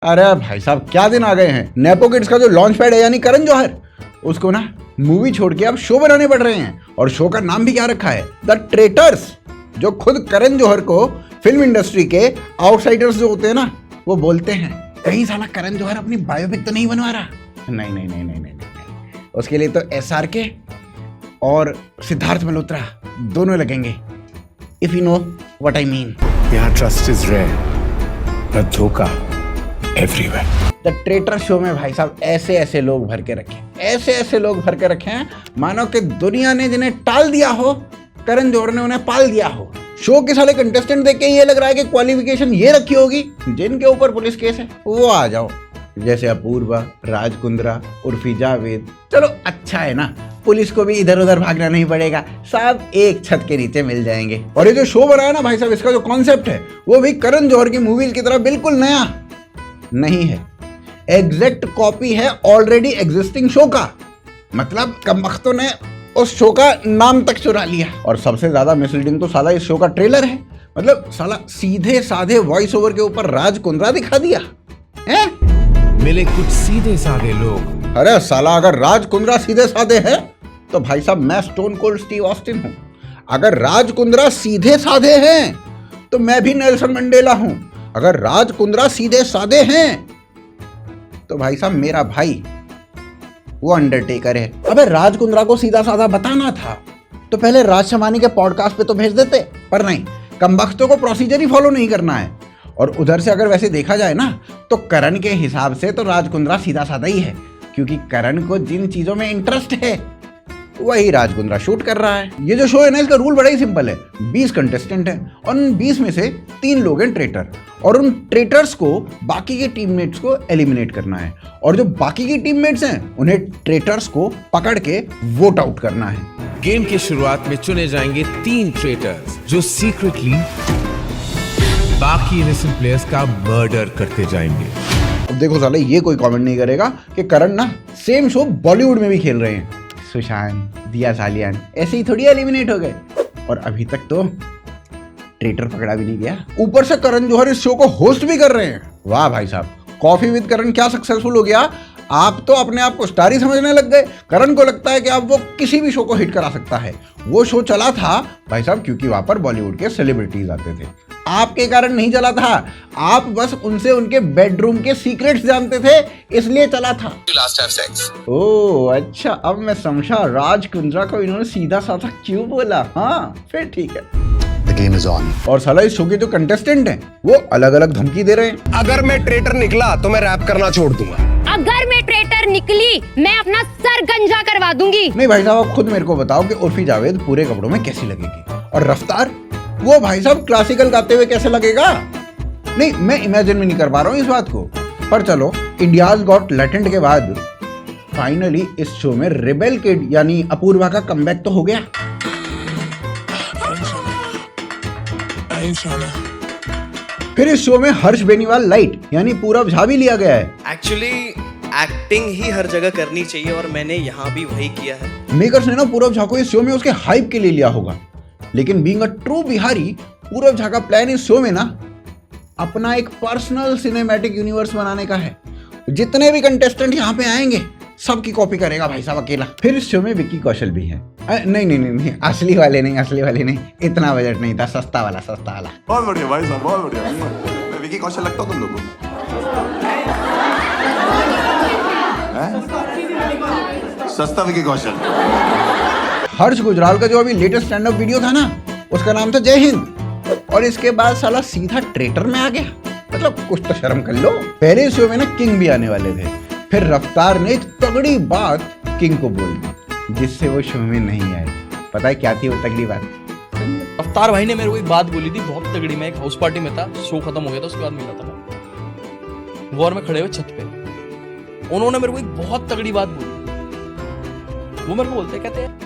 अरे भाई साहब क्या दिन आ गए हैं। नेपो किड्स का जो लॉन्च पैड है यानी करण जौहर, उसको ना मूवी छोड़ के अब शो बनाने पड़ रहे हैं। और शो का नाम भी क्या रखा है, द ट्रेटर्स, जो खुद करण जौहर को फिल्म इंडस्ट्री के आउटसाइडर्स जो होते हैं ना वो बोलते हैं। कहीं साला करण जौहर अपनी बायोपिक तो नहीं बनवा रहा? नहीं नहीं नहीं नहीं नहीं नहीं, उसके लिए तो SRK और सिद्धार्थ मल्होत्रा दोनों लगेंगे। If you know what I mean. यहाँ ट्रस्ट इज रेयर पर धोखा एवरीवेयर। द ट्रेटर शो में भाई साहब ऐसे ऐसे लोग भर के रखे, ऐसे ऐसे लोग भर के रखे हैं मानो कि दुनिया ने जिन्हें टाल दिया हो, करण जौहर ने उन्हें पाल दिया हो। शो के सारे कंटेस्टेंट देख के ये लग रहा है कि क्वालिफिकेशन ये रखी होगी जिनके ऊपर पुलिस केस है वो आ जाओ, जैसे अपूर्वा, राज कुंद्रा, उर्फी जावेद। चलो अच्छा है ना, पुलिस को भी इधर उधर भागना नहीं पड़ेगा, सब एक छत के नीचे मिल जाएंगे। और ये जो शो बनाया ना भाई साहब, इसका जो कॉन्सेप्ट है वो भी करण जौहर की मूवीज की तरह बिल्कुल नया नहीं है, एग्जैक्ट कॉपी है ऑलरेडी एग्जिस्टिंग शो का। मतलब कमबख्तों ने उस शो का नाम तक चुरा लिया। और सबसे ज्यादा मिसलीडिंग तो साला इस शो का ट्रेलर है। मतलब साला सीधे साधे वॉइस ओवर के ऊपर राज कुंद्रा दिखा दिया है। मिले कुछ सीधे साधे लोग। अरे साला अगर राज कुंद्रा सीधे साधे है तो भाई साहब मैं स्टोन कोल्ड स्टीव ऑस्टिन हूं। अगर राज कुंद्रा सीधे साधे हैं तो मैं भी नेल्सन मंडेला हूं। अगर राज कुंद्रा सीधे साधे हैं तो भाई साहब मेरा भाई वो अंडरटेकर है। अबे राज कुंद्रा को सीधा साधा बताना था तो पहले राज शमानी के पॉडकास्ट पे तो भेज देते, पर नहीं, कमबख्तों को प्रोसीजर ही फॉलो नहीं करना है। और उधर से अगर वैसे देखा जाए ना तो करण के हिसाब से तो राज कुंद्रा सीधा साधा ही है, क्योंकि करण को जिन चीजों में इंटरेस्ट है वही राज कुंद्रा शूट कर रहा है। ये जो शो है ना, इसका रूल बड़ा ही सिंपल है। 20 कंटेस्टेंट हैं और उन 20 में से 3 लोग हैं ट्रेटर, और उन ट्रेटर्स को बाकी के टीममेट्स को एलिमिनेट करना है। और जो बाकी की टीममेट्स हैं उन्हें ट्रेटर्स को पकड़ के वोट आउट करना है। गेम की शुरुआत में चुने जाएंगे 3 ट्रेटर्स जो सीक्रेटली बाकी इनोसेंट प्लेयर्स का मर्डर करते जाएंगे। अब देखो साले ये कोई कमेंट नहीं करेगा कि करण ना सेम शो बॉलीवुड में भी खेल रहे हैं। सुशांत, दिया सालियान ऐसे ही थोड़ी एलिमिनेट हो गए, और अभी तक तो ट्रेटर पकड़ा भी नहीं गया। ऊपर से करण जौहर इस शो को होस्ट भी कर रहे हैं। वाह भाई साहब, कॉफी विद करण क्या सक्सेसफुल हो गया। आप तो अपने आप को स्टार ही समझने लग गए। करण को लगता है कि अब वो किसी भी शो को हिट करा सकता है। वो शो चला था भाई साहब क्योंकि वहां पर बॉलीवुड के सेलिब्रिटीज आते थे। आपके कारण नहीं चला था, आप बस उनसे उनके बेडरूम के सीक्रेट्स जानते थे इसलिए चला था। Last have sex. ओह अच्छा, अब मैं समझा राज कुंद्रा को इन्होंने सीधा साधा क्यों बोला। हाँ फिर ठीक है। The game is on. और साला इस शो के जो कंटेस्टेंट हैं वो अलग अलग धमकी दे रहे हैं। अगर मैं ट्रेटर निकला तो मैं रैप करना छोड़ दूंगा। अगर मैं ट्रेटर निकली मैं अपना सर गंजा करवा दूंगी। नहीं भाई साहब, आप खुद मेरे को बताओ कि उर्फी जावेद पूरे कपड़ों में कैसी लगेगी, और रफ्तार वो भाई साहब क्लासिकल गाते हुए कैसे लगेगा। नहीं, मैं इमेजिन भी नहीं कर पा रहा हूँ इस बात को। पर चलो, इंडियाज गॉट टैलेंट के बाद फाइनली इस शो में रेबेल किड यानी अपूर्वा का कमबैक तो हो गया। फिर इस शो में हर्ष बेनीवाल लाइट यानी पूरब झा भी लिया गया है। एक्चुअली एक्टिंग ही हर जगह करनी चाहिए और मैंने यहाँ भी वही किया है। मेकर्स ने ना पूरब झा को इस शो में उसके हाइप के लिए लिया होगा, लेकिन बीइंग अ ट्रू बिहारी, पूरब झा का प्लान इस शो में ना अपना एक पर्सनल सिनेमैटिक यूनिवर्स बनाने का है। जितने भी कंटेस्टेंट यहाँ पे आएंगे सबकी कॉपी करेगा भाई साहब अकेला। फिर इस शो में विक्की कौशल भी है। नहीं नहीं नहीं नहीं, असली वाले नहीं, इतना बजट नहीं था, सस्ता वाला। बहुत बढ़िया भाई साहब, बहुत बढ़िया। मैं विकी कौशल लगता हूँ तुम लोगों को? सस्ता विकी कौशल। हर्ष गुजराल का जो अभी लेटेस्ट स्टैंड अप वीडियो था ना, उसका नाम था जय हिंद, और इसके बाद साला सीधा ट्रेटर में आ गया। मतलब कुछ तो शर्म कर लो। पहले शो में ना किंग भी आने वाले थे, फिर रफ्तार ने एक तगड़ी बात किंग को बोल दी जिससे वो शो में नहीं आए। पता है क्या थी वो तगड़ी बात? रफ्तार भाई ने मेरे को एक बात बोली थी बहुत तगड़ी। मैं एक हाउस पार्टी में था, शो खत्म हो गया था, उसके बाद मिला था मैं वॉर में खड़े हुए छत पे। उन्होंने मेरे को एक बहुत तगड़ी बात बोली। वो मेरे को बोलते कहते हैं